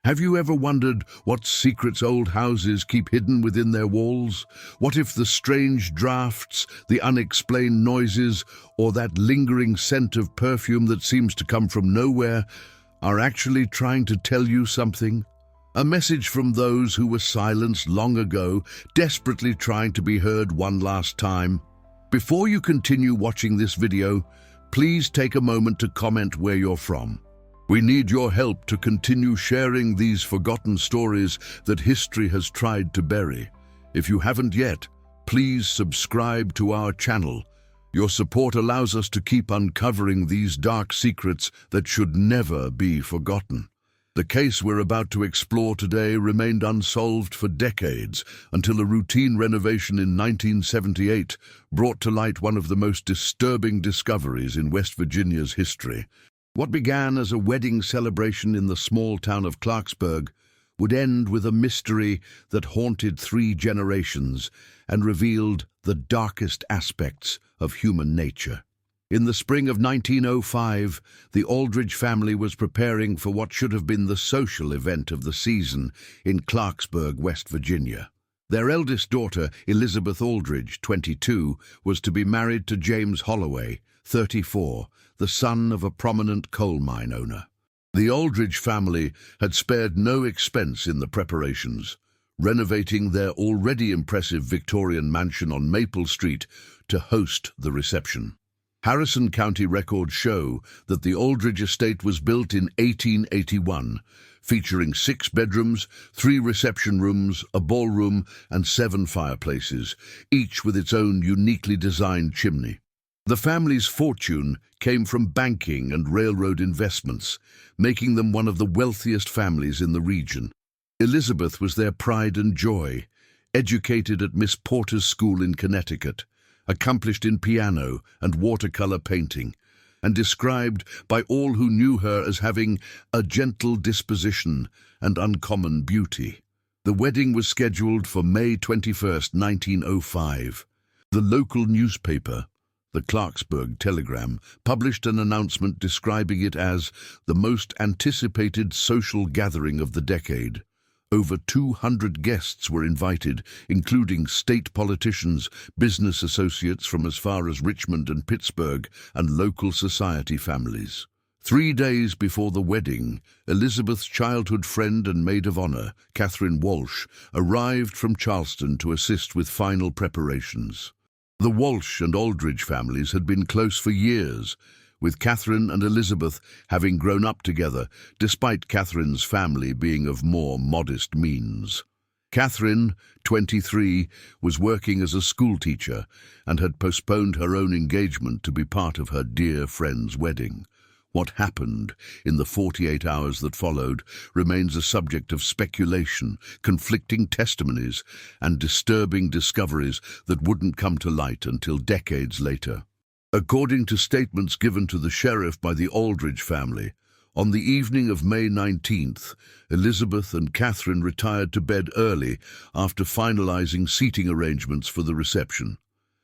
Have you ever wondered what secrets old houses keep hidden within their walls? What if the strange drafts, the unexplained noises, or that lingering scent of perfume that seems to come from nowhere are actually trying to tell you something? A message from those who were silenced long ago, desperately trying to be heard one last time. Before you continue watching this video, please take a moment to comment where you're from. We need your help to continue sharing these forgotten stories that history has tried to bury. If you haven't yet, please subscribe to our channel. Your support allows us to keep uncovering these dark secrets that should never be forgotten. The case we're about to explore today remained unsolved for decades until a routine renovation in 1978 brought to light one of the most disturbing discoveries in West Virginia's history. What began as a wedding celebration in the small town of Clarksburg would end with a mystery that haunted 3 generations and revealed the darkest aspects of human nature. In the spring of 1905, the Aldridge family was preparing for what should have been the social event of the season in Clarksburg, West Virginia. Their eldest daughter, Elizabeth Aldridge, 22, was to be married to James Holloway, 34, the son of a prominent coal mine owner. The Aldridge family had spared no expense in the preparations, renovating their already impressive Victorian mansion on Maple Street to host the reception. Harrison County records show that the Aldridge estate was built in 1881, featuring 6 bedrooms, 3 reception rooms, a ballroom, and 7 fireplaces, each with its own uniquely designed chimney. The family's fortune came from banking and railroad investments, making them one of the wealthiest families in the region. Elizabeth was their pride and joy, educated at Miss Porter's School in Connecticut, accomplished in piano and watercolor painting, and described by all who knew her as having a gentle disposition and uncommon beauty. The wedding was scheduled for May 21, 1905. The local newspaper, the Clarksburg Telegram, published an announcement describing it as the most anticipated social gathering of the decade. Over 200 guests were invited, including state politicians, business associates from as far as Richmond and Pittsburgh, and local society families. 3 days before the wedding, Elizabeth's childhood friend and maid of honor, Catherine Walsh, arrived from Charleston to assist with final preparations. The Walsh and Aldridge families had been close for years, with Catherine and Elizabeth having grown up together, despite Catherine's family being of more modest means. Catherine, 23, was working as a schoolteacher and had postponed her own engagement to be part of her dear friend's wedding. What happened in the 48 hours that followed remains a subject of speculation, conflicting testimonies, and disturbing discoveries that wouldn't come to light until decades later. According to statements given to the sheriff by the Aldridge family, on the evening of May 19th, Elizabeth and Catherine retired to bed early after finalizing seating arrangements for the reception.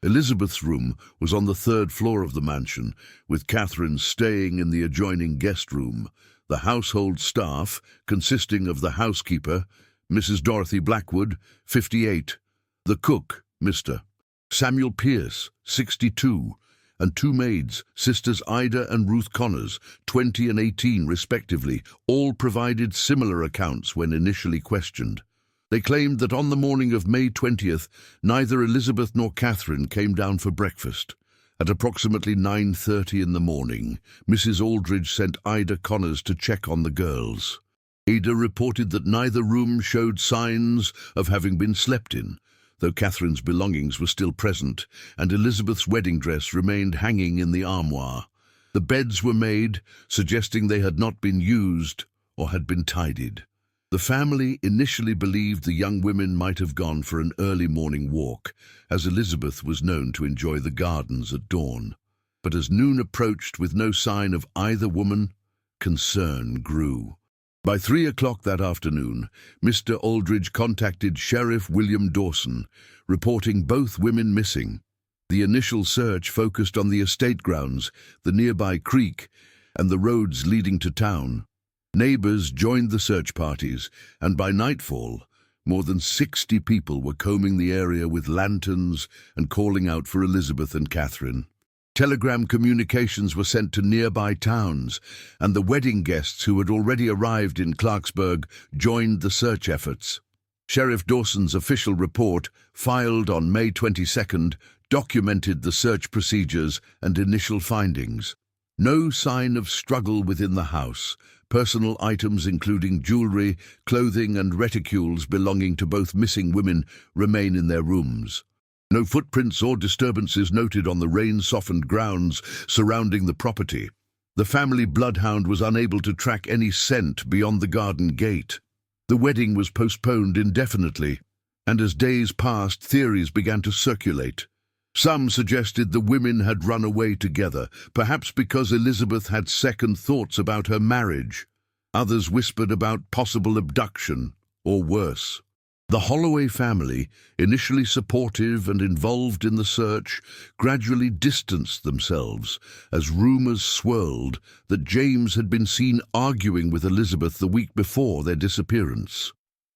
Elizabeth's room was on the 3rd floor of the mansion, with Catherine staying in the adjoining guest room. The household staff, consisting of the housekeeper, Mrs. Dorothy Blackwood, 58, the cook, Mr. Samuel Pierce, 62, and 2 maids, sisters Ida and Ruth Connors, 20 and 18 respectively, all provided similar accounts when initially questioned. They claimed that on the morning of May 20th, neither Elizabeth nor Catherine came down for breakfast. At approximately 9:30 in the morning, Mrs. Aldridge sent Ida Connors to check on the girls. Ada reported that neither room showed signs of having been slept in, though Catherine's belongings were still present, and Elizabeth's wedding dress remained hanging in the armoire. The beds were made, suggesting they had not been used or had been tidied. The family initially believed the young women might have gone for an early morning walk, as Elizabeth was known to enjoy the gardens at dawn. But as noon approached with no sign of either woman, concern grew. By 3 o'clock that afternoon, Mr. Aldridge contacted Sheriff William Dawson, reporting both women missing. The initial search focused on the estate grounds, the nearby creek, and the roads leading to town. Neighbors joined the search parties, and by nightfall, more than 60 people were combing the area with lanterns and calling out for Elizabeth and Catherine. Telegram communications were sent to nearby towns, and the wedding guests who had already arrived in Clarksburg joined the search efforts. Sheriff Dawson's official report, filed on May 22nd, documented the search procedures and initial findings. No sign of struggle within the house. Personal items including jewelry, clothing and reticules belonging to both missing women remain in their rooms. No footprints or disturbances noted on the rain-softened grounds surrounding the property. The family bloodhound was unable to track any scent beyond the garden gate. The wedding was postponed indefinitely, and as days passed, theories began to circulate. Some suggested the women had run away together, perhaps because Elizabeth had second thoughts about her marriage. Others whispered about possible abduction, or worse. The Holloway family, initially supportive and involved in the search, gradually distanced themselves as rumors swirled that James had been seen arguing with Elizabeth the week before their disappearance.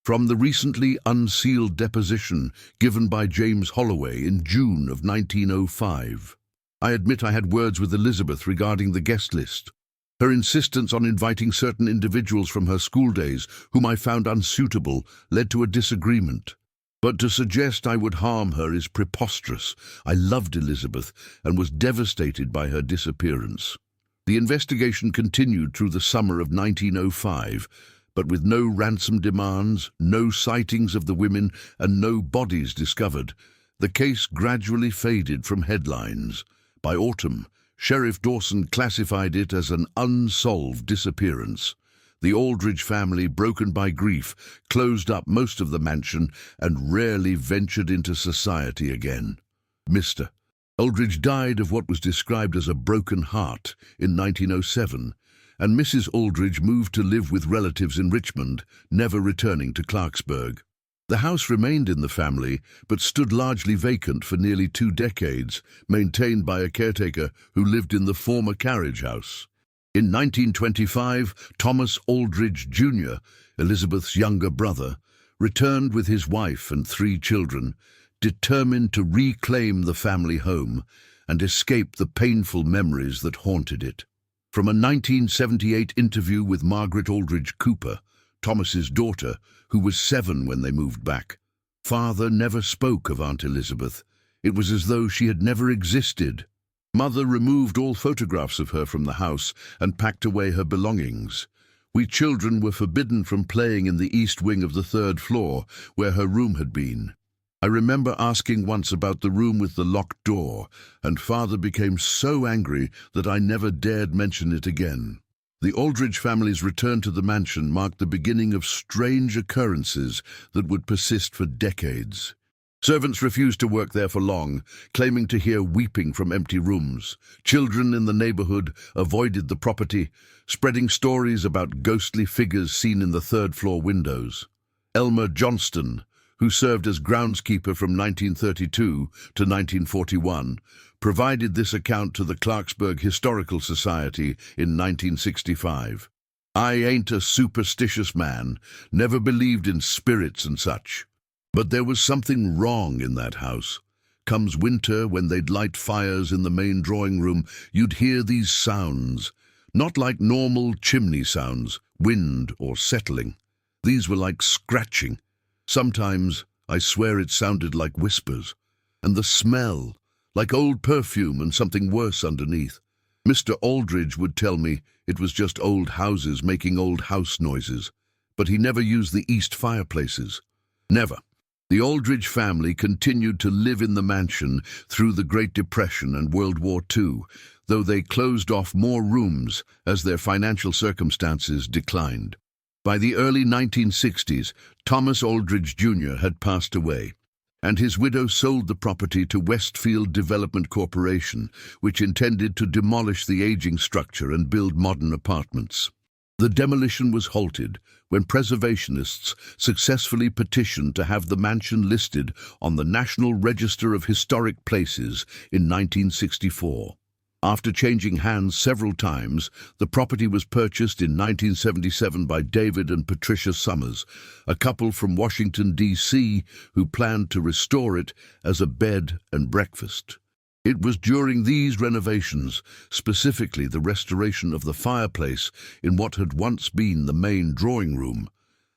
From the recently unsealed deposition given by James Holloway in June of 1905, I admit I had words with Elizabeth regarding the guest list. Her insistence on inviting certain individuals from her school days, whom I found unsuitable, led to a disagreement. But to suggest I would harm her is preposterous. I loved Elizabeth and was devastated by her disappearance. The investigation continued through the summer of 1905, but with no ransom demands, no sightings of the women, and no bodies discovered, the case gradually faded from headlines. By autumn, Sheriff Dawson classified it as an unsolved disappearance. The Aldridge family, broken by grief, closed up most of the mansion and rarely ventured into society again. Mr. Aldridge died of what was described as a broken heart in 1907, and Mrs. Aldridge moved to live with relatives in Richmond, never returning to Clarksburg. The house remained in the family, but stood largely vacant for nearly 2 decades, maintained by a caretaker who lived in the former carriage house. In 1925, Thomas Aldridge Jr., Elizabeth's younger brother, returned with his wife and 3 children, determined to reclaim the family home and escape the painful memories that haunted it. From a 1978 interview with Margaret Aldridge Cooper, Thomas's daughter, who was 7 when they moved back, Father never spoke of Aunt Elizabeth. It was as though she had never existed. Mother removed all photographs of her from the house and packed away her belongings. We children were forbidden from playing in the east wing of the 3rd floor, where her room had been. I remember asking once about the room with the locked door, and Father became so angry that I never dared mention it again. The Aldridge family's return to the mansion marked the beginning of strange occurrences that would persist for decades. Servants refused to work there for long, claiming to hear weeping from empty rooms. Children in the neighborhood avoided the property, spreading stories about ghostly figures seen in the 3rd floor windows. Elmer Johnston, who served as groundskeeper from 1932 to 1941, provided this account to the Clarksburg Historical Society in 1965. I ain't a superstitious man, never believed in spirits and such. But there was something wrong in that house. Comes winter, when they'd light fires in the main drawing room, you'd hear these sounds, not like normal chimney sounds, wind or settling. These were like scratching. Sometimes, I swear it sounded like whispers. And the smell, like old perfume and something worse underneath. Mr. Aldridge would tell me it was just old houses making old house noises, but he never used the east fireplaces. Never. The Aldridge family continued to live in the mansion through the Great Depression and World War II, though they closed off more rooms as their financial circumstances declined. By the early 1960s, Thomas Aldridge Jr. had passed away, and his widow sold the property to Westfield Development Corporation, which intended to demolish the aging structure and build modern apartments. The demolition was halted when preservationists successfully petitioned to have the mansion listed on the National Register of Historic Places in 1964. After changing hands several times, the property was purchased in 1977 by David and Patricia Summers, a couple from Washington, D.C., who planned to restore it as a bed and breakfast. It was during these renovations, specifically the restoration of the fireplace in what had once been the main drawing room,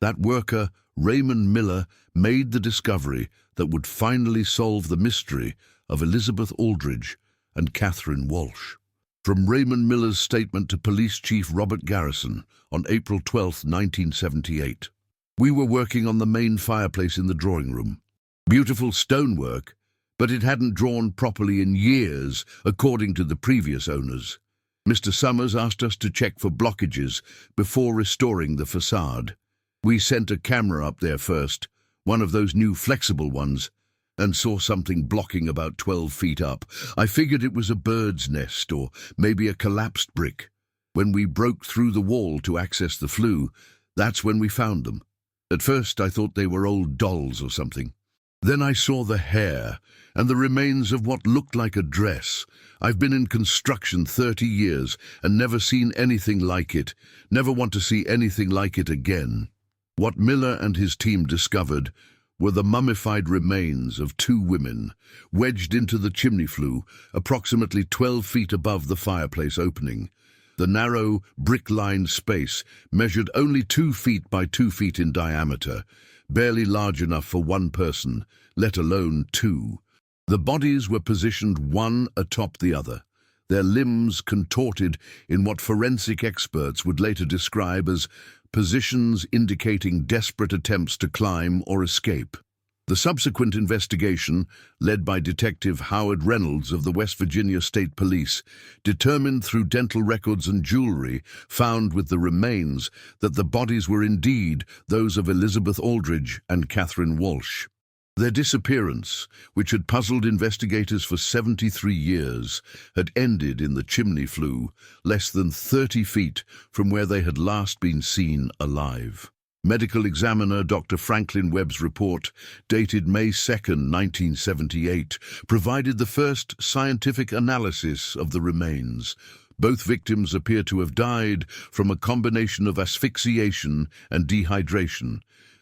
that worker, Raymond Miller, made the discovery that would finally solve the mystery of Elizabeth Aldridge and Catherine Walsh. From Raymond Miller's statement to Police Chief Robert Garrison on April 12, 1978. We were working on the main fireplace in the drawing room. Beautiful stonework, but it hadn't drawn properly in years, according to the previous owners. Mr. Summers asked us to check for blockages before restoring the facade. We sent a camera up there first, one of those new flexible ones, and saw something blocking about 12 feet up. I figured it was a bird's nest or maybe a collapsed brick. When we broke through the wall to access the flue, that's when we found them. At first I thought they were old dolls or something. Then I saw the hair and the remains of what looked like a dress. I've been in construction 30 years and never seen anything like it. Never want to see anything like it again. What Miller and his team discovered were the mummified remains of two women, wedged into the chimney flue, approximately 12 feet above the fireplace opening. The narrow, brick-lined space measured only 2 feet by 2 feet in diameter, barely large enough for one person, let alone two. The bodies were positioned one atop the other, their limbs contorted in what forensic experts would later describe as positions indicating desperate attempts to climb or escape. The subsequent investigation, led by Detective Howard Reynolds of the West Virginia State Police, determined through dental records and jewelry found with the remains that the bodies were indeed those of Elizabeth Aldridge and Catherine Walsh. Their disappearance, which had puzzled investigators for 73 years, had ended in the chimney flue, less than 30 feet from where they had last been seen alive. Medical examiner Dr. Franklin Webb's report, dated May 2, 1978, provided the first scientific analysis of the remains. Both victims appear to have died from a combination of asphyxiation and dehydration.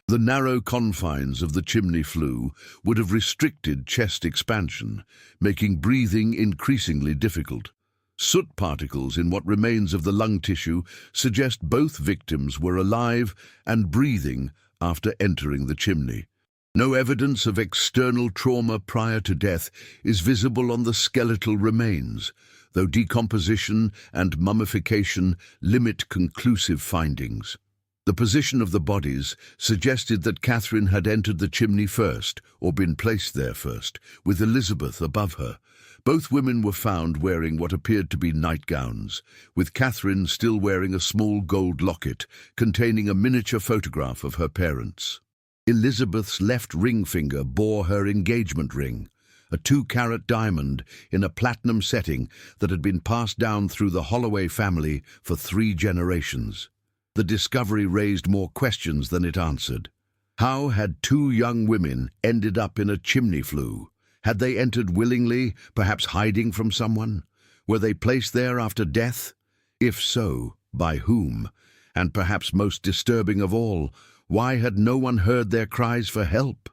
The narrow confines of the chimney flue would have restricted chest expansion, making breathing increasingly difficult. Soot particles in what remains of the lung tissue suggest both victims were alive and breathing after entering the chimney. No evidence of external trauma prior to death is visible on the skeletal remains, though decomposition and mummification limit conclusive findings. The position of the bodies suggested that Catherine had entered the chimney first, or been placed there first, with Elizabeth above her. Both women were found wearing what appeared to be nightgowns, with Catherine still wearing a small gold locket containing a miniature photograph of her parents. Elizabeth's left ring finger bore her engagement ring, a 2-carat diamond in a platinum setting that had been passed down through the Holloway family for 3 generations. The discovery raised more questions than it answered. How had 2 young women ended up in a chimney flue? Had they entered willingly, perhaps hiding from someone? Were they placed there after death? If so, by whom? And perhaps most disturbing of all, why had no one heard their cries for help?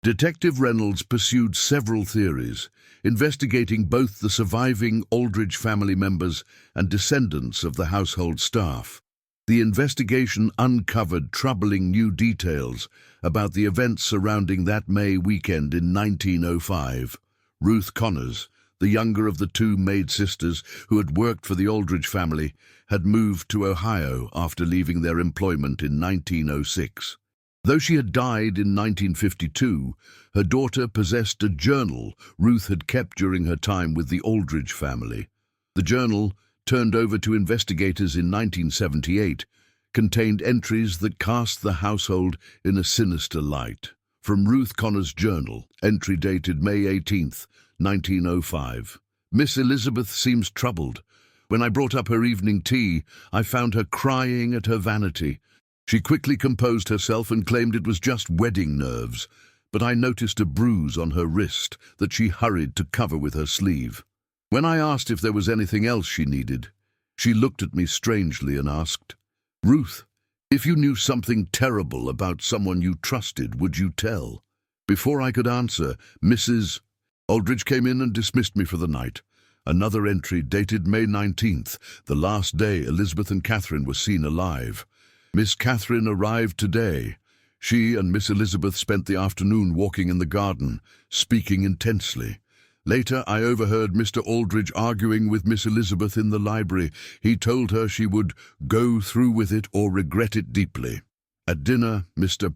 Detective Reynolds pursued several theories, investigating both the surviving Aldridge family members and descendants of the household staff. The investigation uncovered troubling new details about the events surrounding that May weekend in 1905. Ruth Connors, the younger of the 2 Maid sisters who had worked for the Aldridge family, had moved to Ohio after leaving their employment in 1906. Though she had died in 1952, her daughter possessed a journal Ruth had kept during her time with the Aldridge family. The journal, turned over to investigators in 1978, contained entries that cast the household in a sinister light. From Ruth Connor's journal, entry dated May 18, 1905. Miss Elizabeth seems troubled. When I brought up her evening tea, I found her crying at her vanity. She quickly composed herself and claimed it was just wedding nerves, but I noticed a bruise on her wrist that she hurried to cover with her sleeve. When I asked if there was anything else she needed, she looked at me strangely and asked, "Ruth, if you knew something terrible about someone you trusted, would you tell?" Before I could answer, Mrs. Aldridge came in and dismissed me for the night. Another entry dated May 19th, the last day Elizabeth and Catherine were seen alive. Miss Catherine arrived today. She and Miss Elizabeth spent the afternoon walking in the garden, speaking intensely. Later, I overheard Mr. Aldridge arguing with Miss Elizabeth in the library. He told her she would go through with it or regret it deeply. At dinner, Mr.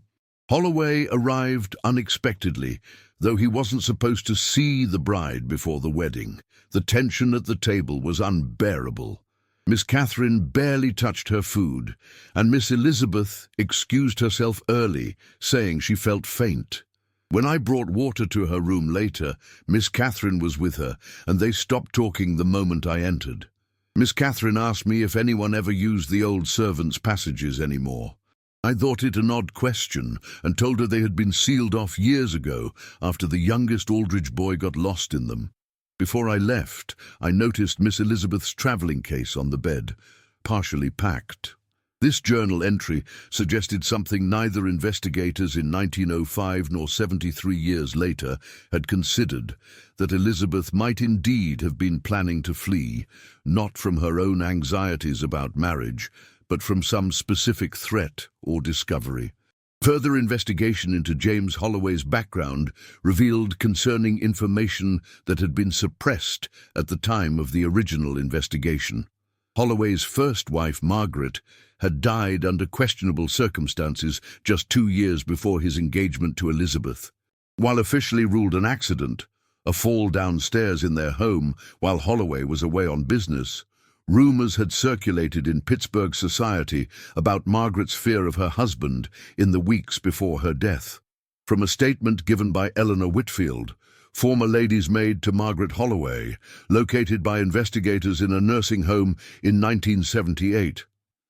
Holloway arrived unexpectedly, though he wasn't supposed to see the bride before the wedding. The tension at the table was unbearable. Miss Catherine barely touched her food, and Miss Elizabeth excused herself early, saying she felt faint. When I brought water to her room later, Miss Catherine was with her, and they stopped talking the moment I entered. Miss Catherine asked me if anyone ever used the old servants' passages anymore. I thought it an odd question and told her they had been sealed off years ago after the youngest Aldridge boy got lost in them. Before I left, I noticed Miss Elizabeth's traveling case on the bed, partially packed. This journal entry suggested something neither investigators in 1905 nor 73 years later had considered, that Elizabeth might indeed have been planning to flee, not from her own anxieties about marriage, but from some specific threat or discovery. Further investigation into James Holloway's background revealed concerning information that had been suppressed at the time of the original investigation. Holloway's first wife, Margaret, had died under questionable circumstances just 2 years before his engagement to Elizabeth. While officially ruled an accident, a fall downstairs in their home while Holloway was away on business, rumors had circulated in Pittsburgh society about Margaret's fear of her husband in the weeks before her death. From a statement given by Eleanor Whitfield, former lady's maid to Margaret Holloway, located by investigators in a nursing home in 1978,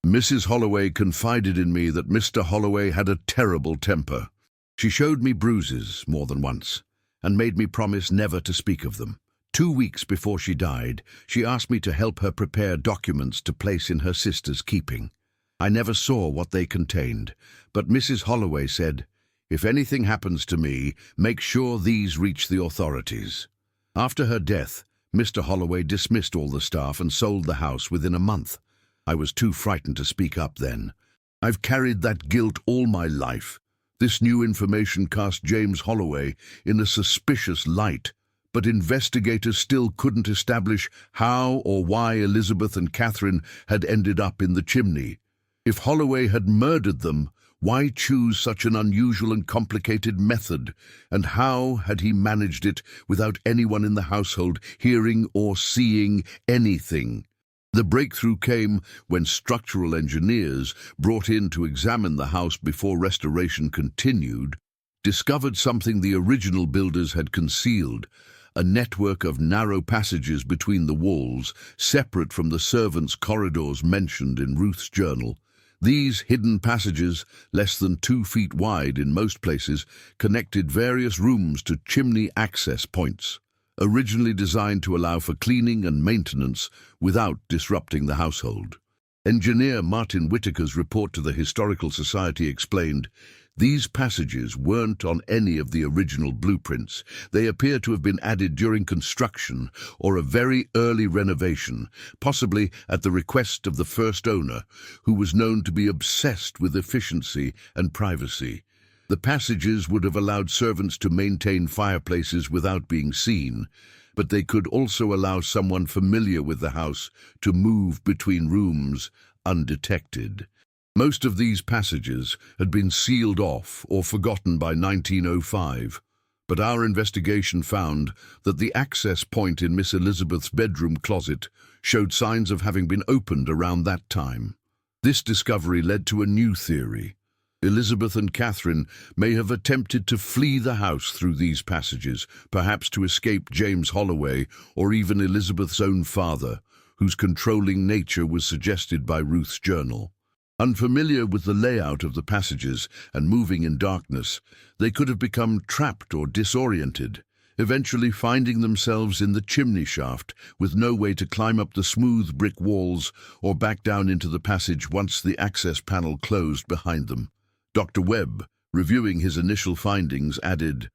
Mrs. Holloway confided in me that Mr. Holloway had a terrible temper. She showed me bruises more than once and made me promise never to speak of them. 2 weeks before she died, she asked me to help her prepare documents to place in her sister's keeping. I never saw what they contained, but Mrs. Holloway said, "If anything happens to me, make sure these reach the authorities." After her death, Mr. Holloway dismissed all the staff and sold the house within a month. I was too frightened to speak up then. I've carried that guilt all my life. This new information cast James Holloway in a suspicious light, but investigators still couldn't establish how or why Elizabeth and Catherine had ended up in the chimney. If Holloway had murdered them, why choose such an unusual and complicated method? And how had he managed it without anyone in the household hearing or seeing anything? The breakthrough came when structural engineers, brought in to examine the house before restoration continued, discovered something the original builders had concealed: a network of narrow passages between the walls, separate from the servants' corridors mentioned in Ruth's journal. These hidden passages, less than 2 feet wide in most places, connected various rooms to chimney access points, originally designed to allow for cleaning and maintenance without disrupting the household. Engineer Martin Whitaker's report to the Historical Society explained, "These passages weren't on any of the original blueprints. They appear to have been added during construction or a very early renovation, possibly at the request of the first owner, who was known to be obsessed with efficiency and privacy. The passages would have allowed servants to maintain fireplaces without being seen, but they could also allow someone familiar with the house to move between rooms undetected." Most of these passages had been sealed off or forgotten by 1905, but our investigation found that the access point in Miss Elizabeth's bedroom closet showed signs of having been opened around that time. This discovery led to a new theory. Elizabeth and Catherine may have attempted to flee the house through these passages, perhaps to escape James Holloway or even Elizabeth's own father, whose controlling nature was suggested by Ruth's journal. Unfamiliar with the layout of the passages and moving in darkness, they could have become trapped or disoriented, eventually finding themselves in the chimney shaft with no way to climb up the smooth brick walls or back down into the passage once the access panel closed behind them. Dr. Webb, reviewing his initial findings, added,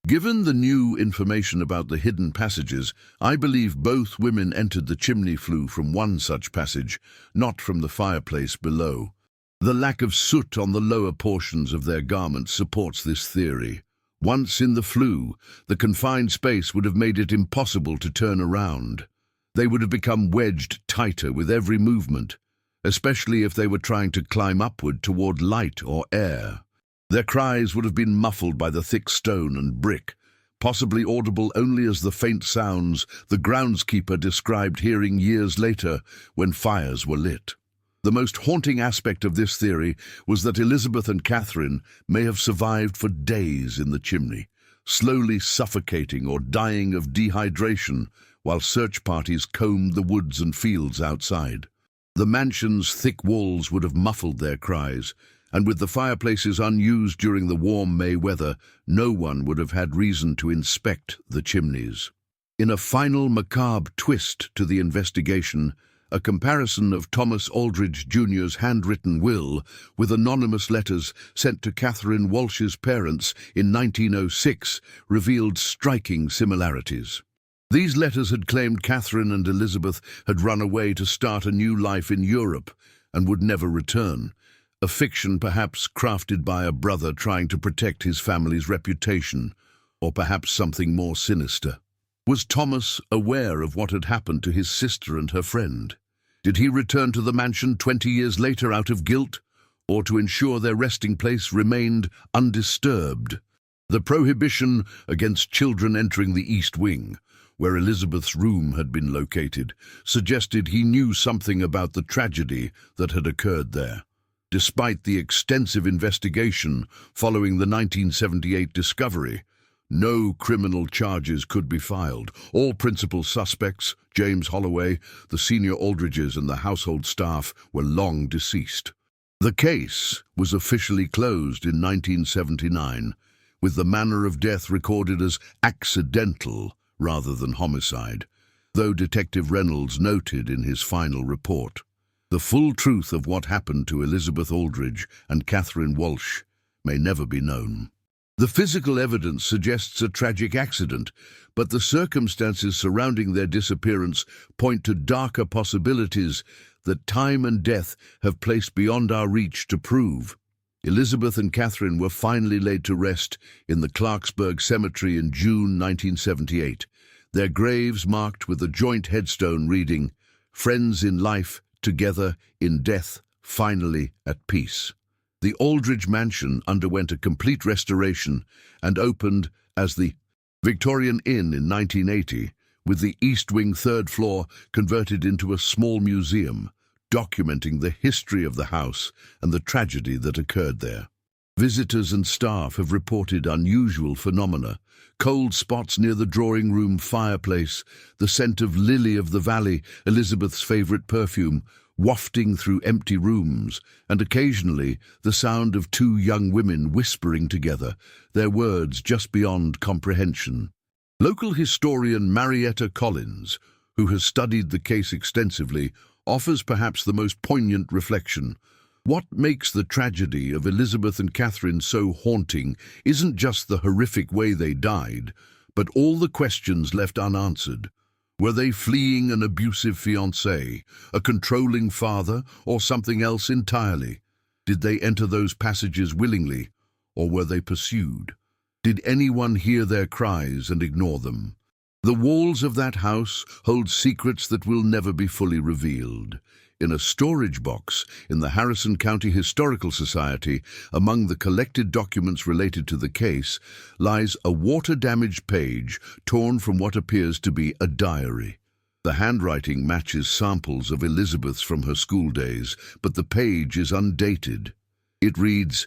"Given the new information about the hidden passages, I believe both women entered the chimney flue from one such passage, not from the fireplace below. The lack of soot on the lower portions of their garments supports this theory. Once in the flue, the confined space would have made it impossible to turn around. They would have become wedged tighter with every movement, especially if they were trying to climb upward toward light or air. Their cries would have been muffled by the thick stone and brick, possibly audible only as the faint sounds the groundskeeper described hearing years later when fires were lit. The most haunting aspect of this theory was that Elizabeth and Catherine may have survived for days in the chimney, slowly suffocating or dying of dehydration while search parties combed the woods and fields outside. The mansion's thick walls would have muffled their cries, and with the fireplaces unused during the warm May weather, no one would have had reason to inspect the chimneys. In a final macabre twist to the investigation, a comparison of Thomas Aldridge Jr.'s handwritten will with anonymous letters sent to Catherine Walsh's parents in 1906 revealed striking similarities. These letters had claimed Catherine and Elizabeth had run away to start a new life in Europe and would never return, a fiction perhaps crafted by a brother trying to protect his family's reputation, or perhaps something more sinister. Was Thomas aware of what had happened to his sister and her friend? Did he return to the mansion 20 years later out of guilt, or to ensure their resting place remained undisturbed? The prohibition against children entering the East Wing, where Elizabeth's room had been located, suggested he knew something about the tragedy that had occurred there. Despite the extensive investigation following the 1978 discovery, no criminal charges could be filed. All principal suspects, James Holloway, the senior Aldridges and the household staff, were long deceased. The case was officially closed in 1979, with the manner of death recorded as accidental rather than homicide, though Detective Reynolds noted in his final report, "The full truth of what happened to Elizabeth Aldridge and Catherine Walsh may never be known." The physical evidence suggests a tragic accident, but the circumstances surrounding their disappearance point to darker possibilities that time and death have placed beyond our reach to prove. Elizabeth and Catherine were finally laid to rest in the Clarksburg Cemetery in June 1978, their graves marked with a joint headstone reading, "Friends in life, together in death, finally at peace." The Aldridge mansion underwent a complete restoration and opened as the Victorian Inn in 1980, with the East Wing third floor converted into a small museum, documenting the history of the house and the tragedy that occurred there. Visitors and staff have reported unusual phenomena: cold spots near the drawing room fireplace, the scent of lily of the valley, Elizabeth's favorite perfume, wafting through empty rooms, and occasionally the sound of two young women whispering together, their words just beyond comprehension. Local historian Marietta Collins, who has studied the case extensively, offers perhaps the most poignant reflection. What makes the tragedy of Elizabeth and Catherine so haunting isn't just the horrific way they died, but all the questions left unanswered. Were they fleeing an abusive fiancé, a controlling father, or something else entirely? Did they enter those passages willingly, or were they pursued? Did anyone hear their cries and ignore them? The walls of that house hold secrets that will never be fully revealed. In a storage box in the Harrison County Historical Society, among the collected documents related to the case, lies a water-damaged page torn from what appears to be a diary. The handwriting matches samples of Elizabeth's from her school days, but the page is undated. It reads,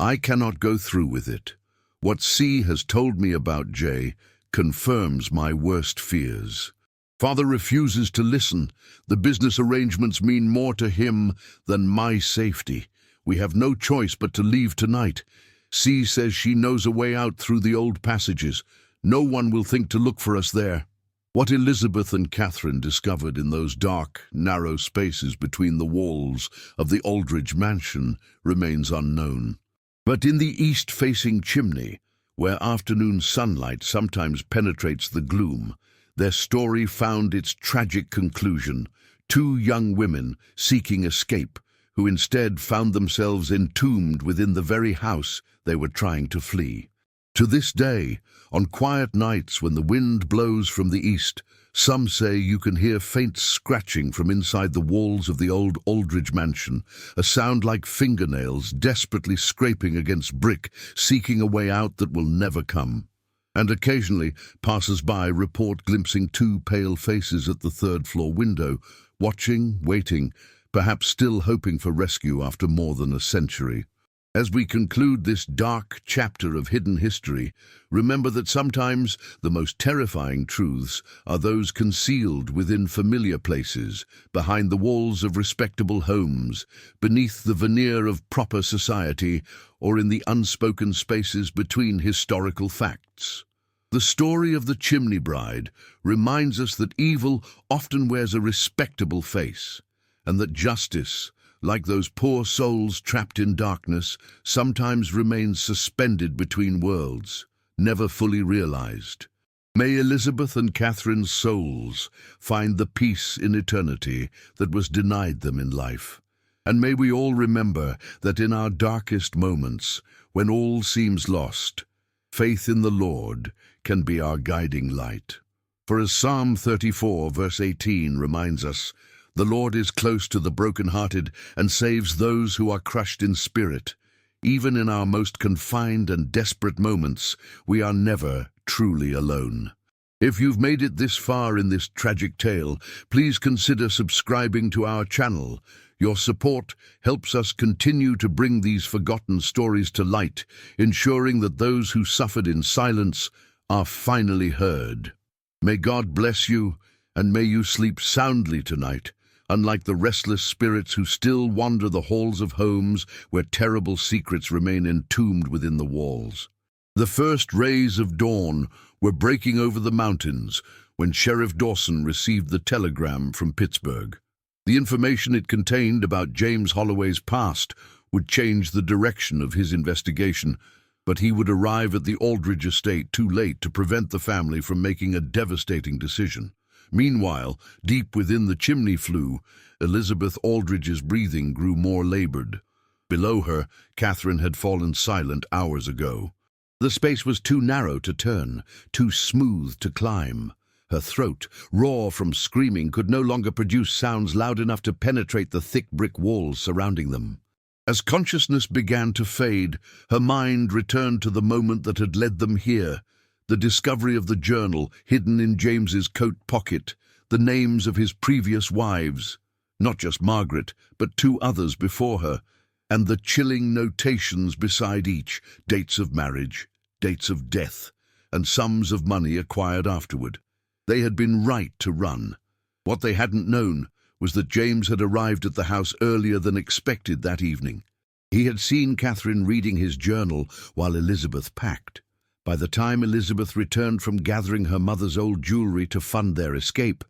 "I cannot go through with it. What C has told me about J confirms my worst fears. Father refuses to listen. The business arrangements mean more to him than my safety. We have no choice but to leave tonight. C says she knows a way out through the old passages. No one will think to look for us there. What Elizabeth and Catherine discovered in those dark, narrow spaces between the walls of the Aldridge mansion remains unknown. But in the east-facing chimney, where afternoon sunlight sometimes penetrates the gloom, their story found its tragic conclusion: two young women seeking escape, who instead found themselves entombed within the very house they were trying to flee. To this day, on quiet nights when the wind blows from the east, some say you can hear faint scratching from inside the walls of the old Aldridge mansion, a sound like fingernails desperately scraping against brick, seeking a way out that will never come. And occasionally, passers-by report glimpsing two pale faces at the third-floor window, watching, waiting, perhaps still hoping for rescue after more than a century. As we conclude this dark chapter of hidden history, remember that sometimes the most terrifying truths are those concealed within familiar places, behind the walls of respectable homes, beneath the veneer of proper society, or in the unspoken spaces between historical facts. The story of the Chimney Bride reminds us that evil often wears a respectable face, and that justice, like those poor souls trapped in darkness, sometimes remains suspended between worlds, never fully realized. May Elizabeth and Catherine's souls find the peace in eternity that was denied them in life. And may we all remember that in our darkest moments, when all seems lost, faith in the Lord can be our guiding light. For as Psalm 34, verse 18 reminds us, "The Lord is close to the brokenhearted and saves those who are crushed in spirit." Even in our most confined and desperate moments, we are never truly alone. If you've made it this far in this tragic tale, please consider subscribing to our channel. Your support helps us continue to bring these forgotten stories to light, ensuring that those who suffered in silence are finally heard. May God bless you, and may you sleep soundly tonight, unlike the restless spirits who still wander the halls of homes where terrible secrets remain entombed within the walls. The first rays of dawn were breaking over the mountains when Sheriff Dawson received the telegram from Pittsburgh. The information it contained about James Holloway's past would change the direction of his investigation, but he would arrive at the Aldridge estate too late to prevent the family from making a devastating decision. Meanwhile, deep within the Chimney Flue, Elizabeth Aldridge's breathing grew more labored. Below her, Catherine had fallen silent hours ago. The space was too narrow to turn, too smooth to climb. Her throat, raw from screaming, could no longer produce sounds loud enough to penetrate the thick brick walls surrounding them. As consciousness began to fade, her mind returned to the moment that had led them here. The discovery of the journal hidden in James's coat pocket, the names of his previous wives, not just Margaret, but two others before her, and the chilling notations beside each, dates of marriage, dates of death, and sums of money acquired afterward. They had been right to run. What they hadn't known was that James had arrived at the house earlier than expected that evening. He had seen Catherine reading his journal while Elizabeth packed. By the time Elizabeth returned from gathering her mother's old jewelry to fund their escape,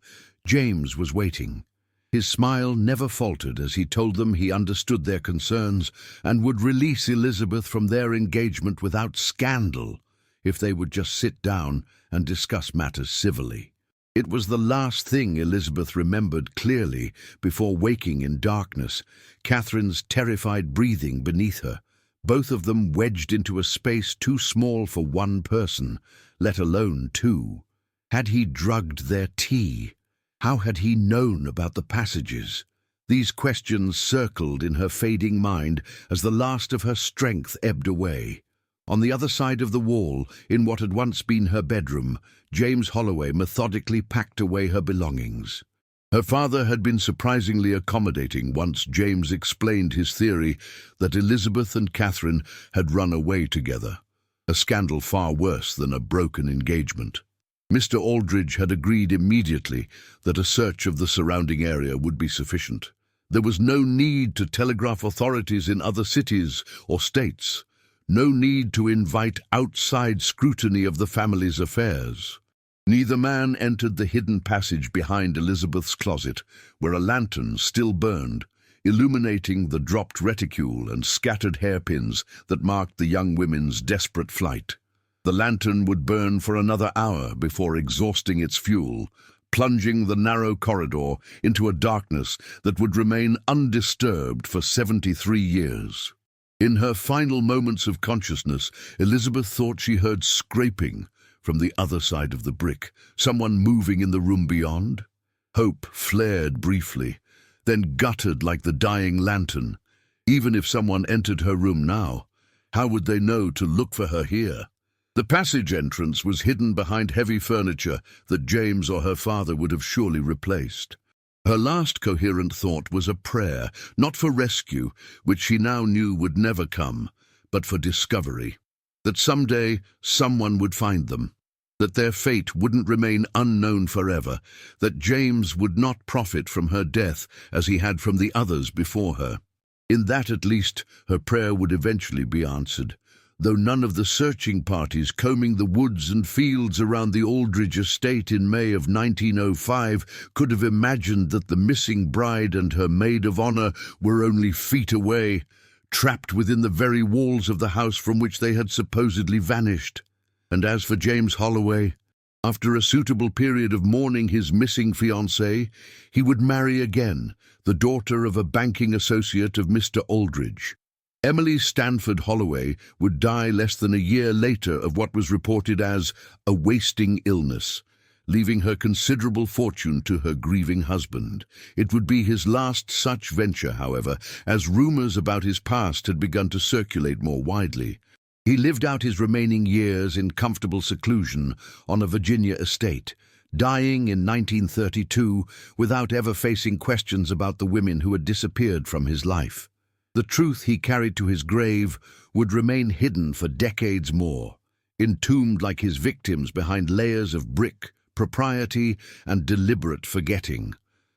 James was waiting. His smile never faltered as he told them he understood their concerns and would release Elizabeth from their engagement without scandal if they would just sit down and discuss matters civilly. It was the last thing Elizabeth remembered clearly before waking in darkness, Catherine's terrified breathing beneath her, both of them wedged into a space too small for one person, let alone two. Had he drugged their tea? How had he known about the passages? These questions circled in her fading mind as the last of her strength ebbed away. On the other side of the wall, in what had once been her bedroom, James Holloway methodically packed away her belongings. Her father had been surprisingly accommodating once James explained his theory that Elizabeth and Catherine had run away together, a scandal far worse than a broken engagement. Mr. Aldridge had agreed immediately that a search of the surrounding area would be sufficient. There was no need to telegraph authorities in other cities or states. No need to invite outside scrutiny of the family's affairs. Neither man entered the hidden passage behind Elizabeth's closet, where a lantern still burned, illuminating the dropped reticule and scattered hairpins that marked the young women's desperate flight. The lantern would burn for another hour before exhausting its fuel, plunging the narrow corridor into a darkness that would remain undisturbed for 73 years. In her final moments of consciousness, Elizabeth thought she heard scraping from the other side of the brick, someone moving in the room beyond. Hope flared briefly, then guttered like the dying lantern. Even if someone entered her room now, how would they know to look for her here? The passage entrance was hidden behind heavy furniture that James or her father would have surely replaced. Her last coherent thought was a prayer, not for rescue, which she now knew would never come, but for discovery. That someday someone would find them, that their fate wouldn't remain unknown forever, that James would not profit from her death as he had from the others before her. In that at least her prayer would eventually be answered, though none of the searching parties combing the woods and fields around the Aldridge estate in May of 1905 could have imagined that the missing bride and her maid of honor were only feet away, trapped within the very walls of the house from which they had supposedly vanished. And as for James Holloway, after a suitable period of mourning his missing fiancée, he would marry again, the daughter of a banking associate of Mr. Aldridge. Emily Stanford Holloway would die less than a year later of what was reported as a wasting illness, leaving her considerable fortune to her grieving husband. It would be his last such venture, however, as rumors about his past had begun to circulate more widely. He lived out his remaining years in comfortable seclusion on a Virginia estate, dying in 1932 without ever facing questions about the women who had disappeared from his life. The truth he carried to his grave would remain hidden for decades more, entombed like his victims behind layers of brick, propriety, and deliberate forgetting,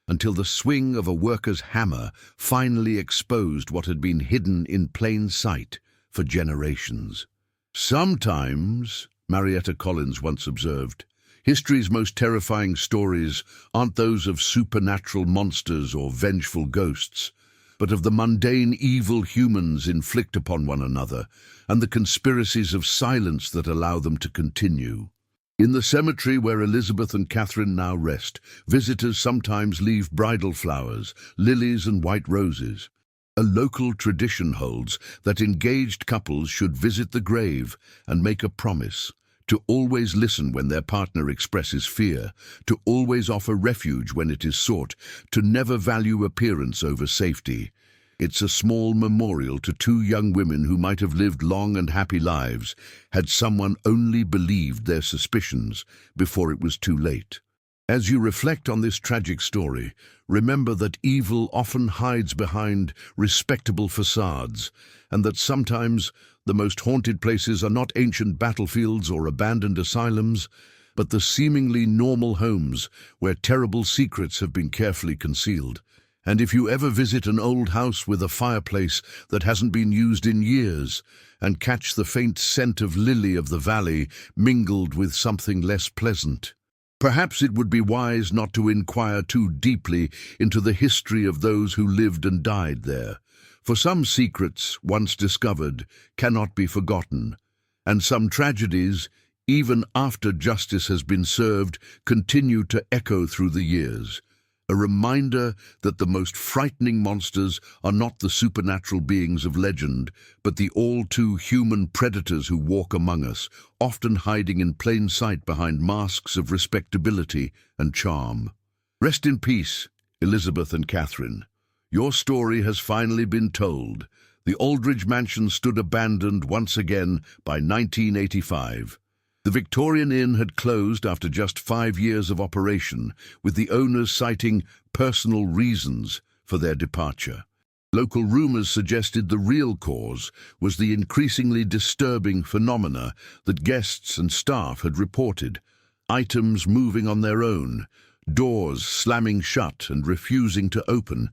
until the swing of a worker's hammer finally exposed what had been hidden in plain sight for generations. Sometimes, Marietta Collins once observed, history's most terrifying stories aren't those of supernatural monsters or vengeful ghosts, but of the mundane evil humans inflict upon one another, and the conspiracies of silence that allow them to continue. In the cemetery where Elizabeth and Catherine now rest, visitors sometimes leave bridal flowers, lilies and white roses. A local tradition holds that engaged couples should visit the grave and make a promise to always listen when their partner expresses fear, to always offer refuge when it is sought, to never value appearance over safety. It's a small memorial to two young women who might have lived long and happy lives had someone only believed their suspicions before it was too late. As you reflect on this tragic story, remember that evil often hides behind respectable facades, and that sometimes the most haunted places are not ancient battlefields or abandoned asylums, but the seemingly normal homes where terrible secrets have been carefully concealed. And if you ever visit an old house with a fireplace that hasn't been used in years, and catch the faint scent of lily of the valley mingled with something less pleasant, perhaps it would be wise not to inquire too deeply into the history of those who lived and died there. For some secrets, once discovered, cannot be forgotten, and some tragedies, even after justice has been served, continue to echo through the years. A reminder that the most frightening monsters are not the supernatural beings of legend, but the all-too-human predators who walk among us, often hiding in plain sight behind masks of respectability and charm. Rest in peace, Elizabeth and Catherine. Your story has finally been told. The Aldridge mansion stood abandoned once again by 1985. The Victorian Inn had closed after just 5 years of operation, with the owners citing personal reasons for their departure. Local rumors suggested the real cause was the increasingly disturbing phenomena that guests and staff had reported: items moving on their own, doors slamming shut and refusing to open,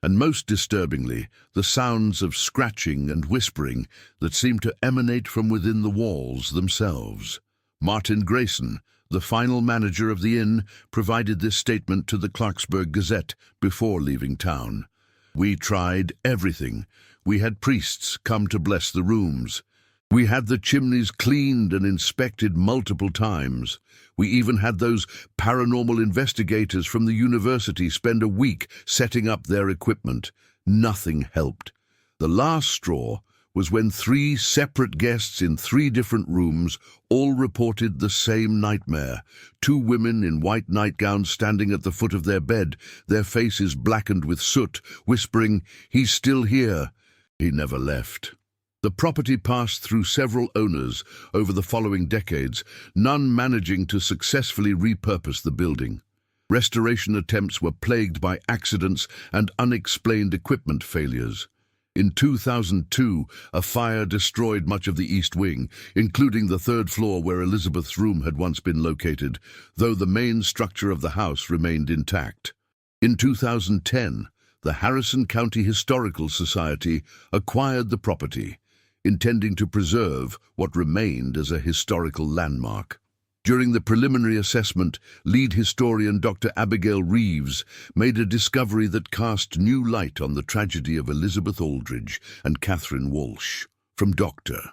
and most disturbingly, the sounds of scratching and whispering that seemed to emanate from within the walls themselves. Martin Grayson, the final manager of the inn, provided this statement to the Clarksburg Gazette before leaving town. "We tried everything. We had priests come to bless the rooms. We had the chimneys cleaned and inspected multiple times. We even had those paranormal investigators from the university spend a week setting up their equipment. Nothing helped. The last straw was when 3 separate guests in 3 different rooms all reported the same nightmare. 2 women in white nightgowns standing at the foot of their bed, their faces blackened with soot, whispering, 'He's still here.' He never left." The property passed through several owners over the following decades, none managing to successfully repurpose the building. Restoration attempts were plagued by accidents and unexplained equipment failures. In 2002, a fire destroyed much of the East Wing, including the 3rd floor where Elizabeth's room had once been located, though the main structure of the house remained intact. In 2010, the Harrison County Historical Society acquired the property, intending to preserve what remained as a historical landmark. During the preliminary assessment, lead historian Dr. Abigail Reeves made a discovery that cast new light on the tragedy of Elizabeth Aldridge and Catherine Walsh. From Dr.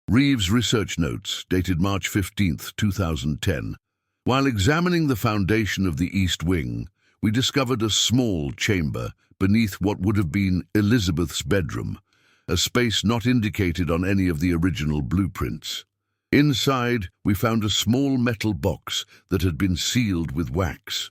Reeves' research notes, dated March 15, 2010. While examining the foundation of the East Wing, we discovered a small chamber beneath what would have been Elizabeth's bedroom, a space not indicated on any of the original blueprints. Inside, we found a small metal box that had been sealed with wax.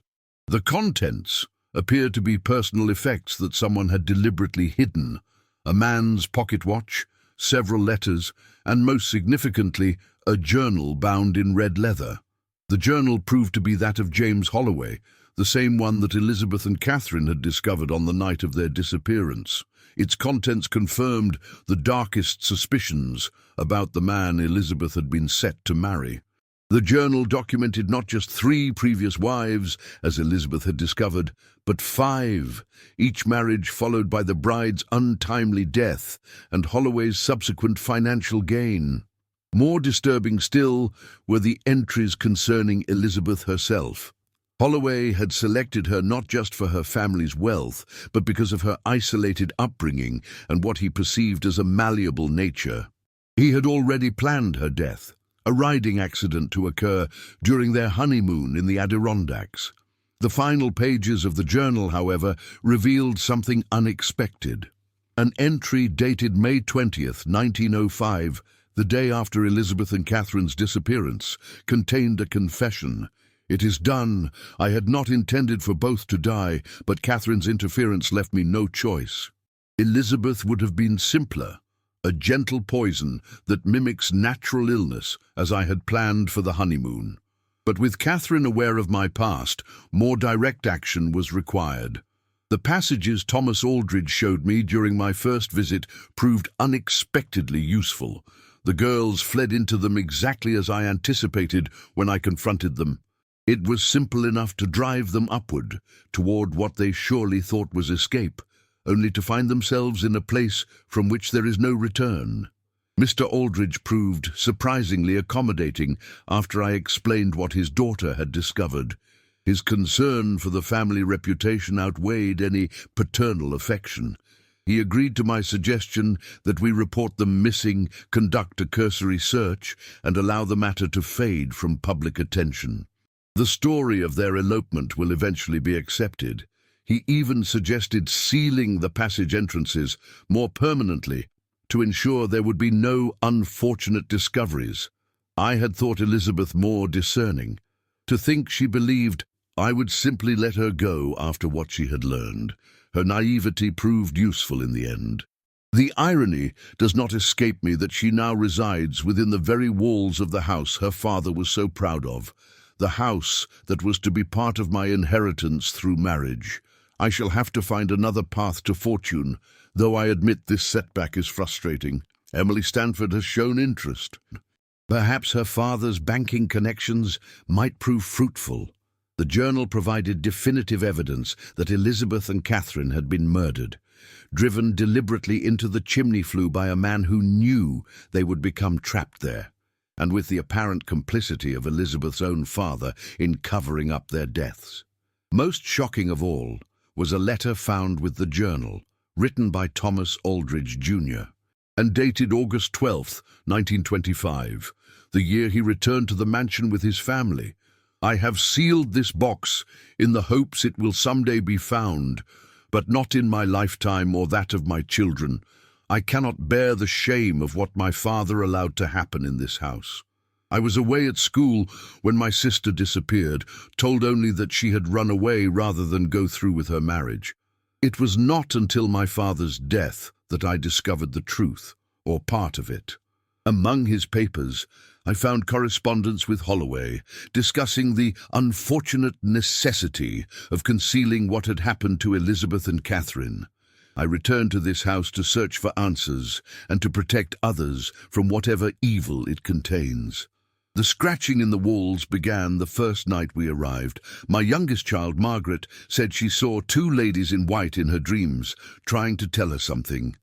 The contents appeared to be personal effects that someone had deliberately hidden: a man's pocket watch, several letters, and most significantly, a journal bound in red leather. The journal proved to be that of James Holloway, the same one that Elizabeth and Catherine had discovered on the night of their disappearance. Its contents confirmed the darkest suspicions about the man Elizabeth had been set to marry. The journal documented not just 3 previous wives, as Elizabeth had discovered, but 5, each marriage followed by the bride's untimely death and Holloway's subsequent financial gain. More disturbing still were the entries concerning Elizabeth herself. Holloway had selected her not just for her family's wealth, but because of her isolated upbringing and what he perceived as a malleable nature. He had already planned her death, a riding accident to occur during their honeymoon in the Adirondacks. The final pages of the journal, however, revealed something unexpected. An entry dated May 20th, 1905, the day after Elizabeth and Catherine's disappearance, contained a confession. "It is done. I had not intended for both to die, but Catherine's interference left me no choice. Elizabeth would have been simpler, a gentle poison that mimics natural illness, as I had planned for the honeymoon. But with Catherine aware of my past, more direct action was required. The passages Thomas Aldridge showed me during my first visit proved unexpectedly useful. The girls fled into them exactly as I anticipated when I confronted them. It was simple enough to drive them upward, toward what they surely thought was escape, only to find themselves in a place from which there is no return. Mr. Aldridge proved surprisingly accommodating after I explained what his daughter had discovered. His concern for the family reputation outweighed any paternal affection. He agreed to my suggestion that we report them missing, conduct a cursory search, and allow the matter to fade from public attention. The story of their elopement will eventually be accepted. He even suggested sealing the passage entrances more permanently to ensure there would be no unfortunate discoveries. I had thought Elizabeth more discerning. To think she believed I would simply let her go after what she had learned. Her naivety proved useful in the end. The irony does not escape me that she now resides within the very walls of the house her father was so proud of. The house that was to be part of my inheritance through marriage. I shall have to find another path to fortune, though I admit this setback is frustrating. Emily Stanford has shown interest. Perhaps her father's banking connections might prove fruitful. The journal provided definitive evidence that Elizabeth and Catherine had been murdered, driven deliberately into the chimney flue by a man who knew they would become trapped there, and with the apparent complicity of Elizabeth's own father in covering up their deaths. Most shocking of all was a letter found with the journal, written by Thomas Aldridge, Jr., and dated August 12, 1925, the year he returned to the mansion with his family. "I have sealed this box in the hopes it will someday be found, but not in my lifetime or that of my children. I cannot bear the shame of what my father allowed to happen in this house. I was away at school when my sister disappeared, told only that she had run away rather than go through with her marriage. It was not until my father's death that I discovered the truth, or part of it." Among his papers, I found correspondence with Holloway discussing the unfortunate necessity of concealing what had happened to Elizabeth and Catherine. "I returned to this house to search for answers and to protect others from whatever evil it contains." The scratching in the walls began the first night we arrived. My youngest child, Margaret, said she saw two ladies in white in her dreams, trying to tell her something.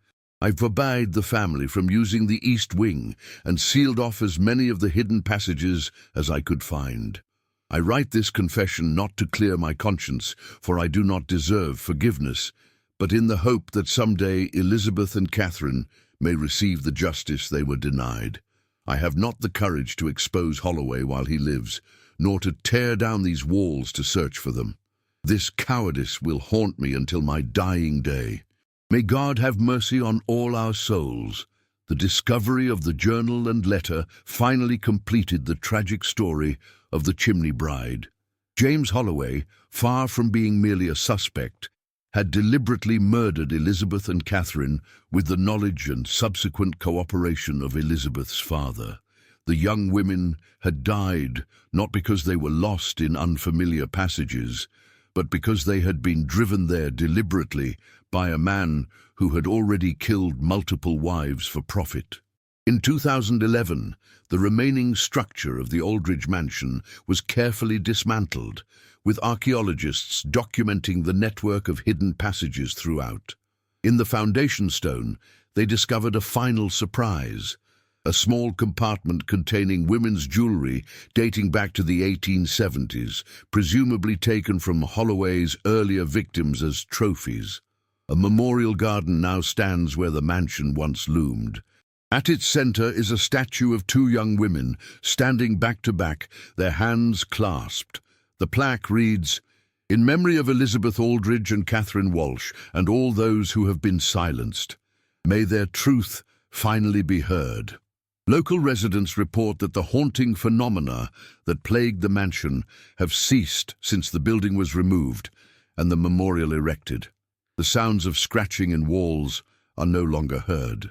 I forbade the family from using the east wing and sealed off as many of the hidden passages as I could find. I write this confession not to clear my conscience, for I do not deserve forgiveness, but in the hope that someday Elizabeth and Catherine may receive the justice they were denied. I have not the courage to expose Holloway while he lives, nor to tear down these walls to search for them. This cowardice will haunt me until my dying day. May God have mercy on all our souls. The discovery of the journal and letter finally completed the tragic story of the Chimney Bride. James Holloway, far from being merely a suspect, had deliberately murdered Elizabeth and Catherine with the knowledge and subsequent cooperation of Elizabeth's father. The young women had died not because they were lost in unfamiliar passages, but because they had been driven there deliberately by a man who had already killed multiple wives for profit. In 2011, the remaining structure of the Aldridge mansion was carefully dismantled, with archaeologists documenting the network of hidden passages throughout. In the foundation stone, they discovered a final surprise: a small compartment containing women's jewelry dating back to the 1870s, presumably taken from Holloway's earlier victims as trophies. A memorial garden now stands where the mansion once loomed. At its center is a statue of two young women, standing back to back, their hands clasped. The plaque reads, "In memory of Elizabeth Aldridge and Catherine Walsh, and all those who have been silenced. May their truth finally be heard." Local residents report that the haunting phenomena that plagued the mansion have ceased since the building was removed and the memorial erected. The sounds of scratching in walls are no longer heard.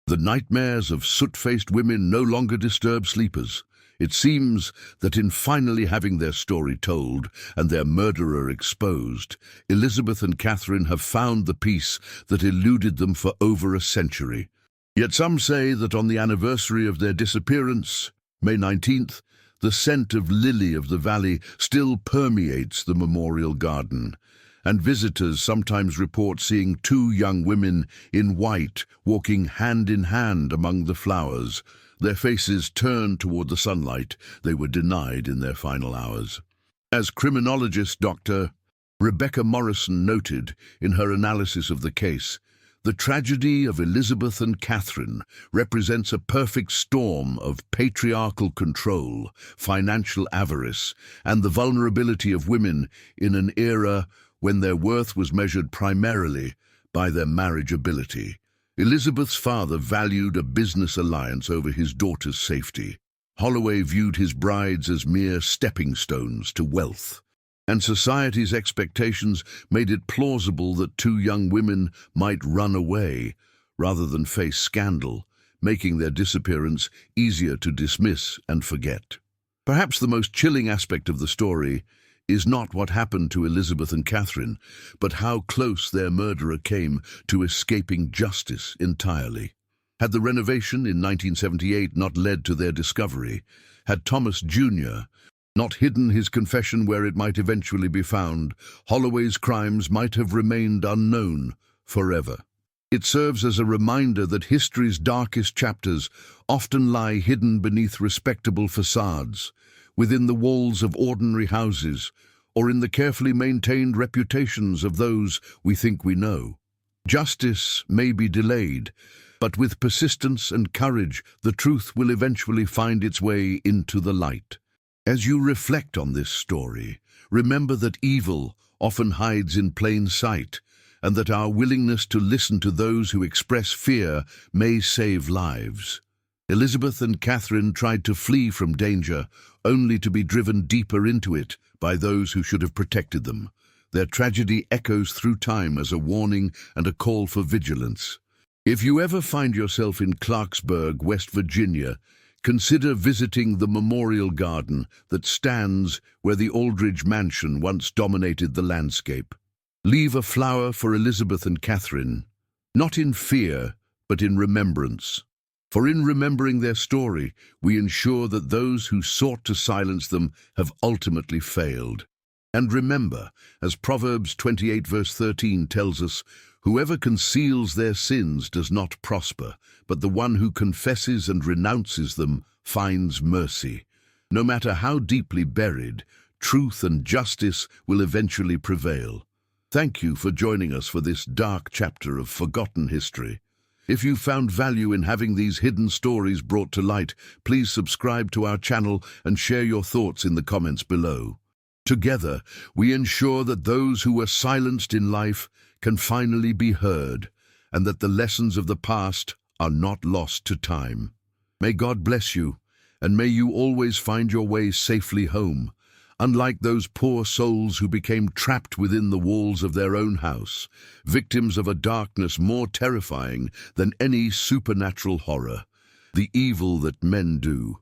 The nightmares of soot-faced women no longer disturb sleepers. It seems that in finally having their story told and their murderer exposed, Elizabeth and Catherine have found the peace that eluded them for over a century. Yet some say that on the anniversary of their disappearance, May 19th, the scent of lily of the valley still permeates the memorial garden, and visitors sometimes report seeing two young women in white walking hand in hand among the flowers, their faces turned toward the sunlight they were denied in their final hours. As criminologist Dr. Rebecca Morrison noted in her analysis of the case, the tragedy of Elizabeth and Catherine represents a perfect storm of patriarchal control, financial avarice, and the vulnerability of women in an era when their worth was measured primarily by their marriageability. Elizabeth's father valued a business alliance over his daughter's safety. Holloway viewed his brides as mere stepping stones to wealth, and society's expectations made it plausible that two young women might run away rather than face scandal, making their disappearance easier to dismiss and forget. Perhaps the most chilling aspect of the story is not what happened to Elizabeth and Catherine, but how close their murderer came to escaping justice entirely. Had the renovation in 1978 not led to their discovery, had Thomas Jr. Not hidden his confession where it might eventually be found, Holloway's crimes might have remained unknown forever. It serves as a reminder that history's darkest chapters often lie hidden beneath respectable facades, within the walls of ordinary houses, or in the carefully maintained reputations of those we think we know. Justice may be delayed, but with persistence and courage, the truth will eventually find its way into the light. As you reflect on this story, remember that evil often hides in plain sight, and that our willingness to listen to those who express fear may save lives. Elizabeth and Catherine tried to flee from danger, only to be driven deeper into it by those who should have protected them. Their tragedy echoes through time as a warning and a call for vigilance. If you ever find yourself in Clarksburg, West Virginia, consider visiting the memorial garden that stands where the Aldridge mansion once dominated the landscape. Leave a flower for Elizabeth and Catherine, not in fear, but in remembrance. For in remembering their story, we ensure that those who sought to silence them have ultimately failed. And remember, as Proverbs 28 verse 13 tells us, whoever conceals their sins does not prosper, but the one who confesses and renounces them finds mercy. No matter how deeply buried, truth and justice will eventually prevail. Thank you for joining us for this dark chapter of forgotten history. If you found value in having these hidden stories brought to light, please subscribe to our channel and share your thoughts in the comments below. Together, we ensure that those who were silenced in life can finally be heard, and that the lessons of the past are not lost to time. May God bless you, and may you always find your way safely home, unlike those poor souls who became trapped within the walls of their own house, victims of a darkness more terrifying than any supernatural horror. The evil that men do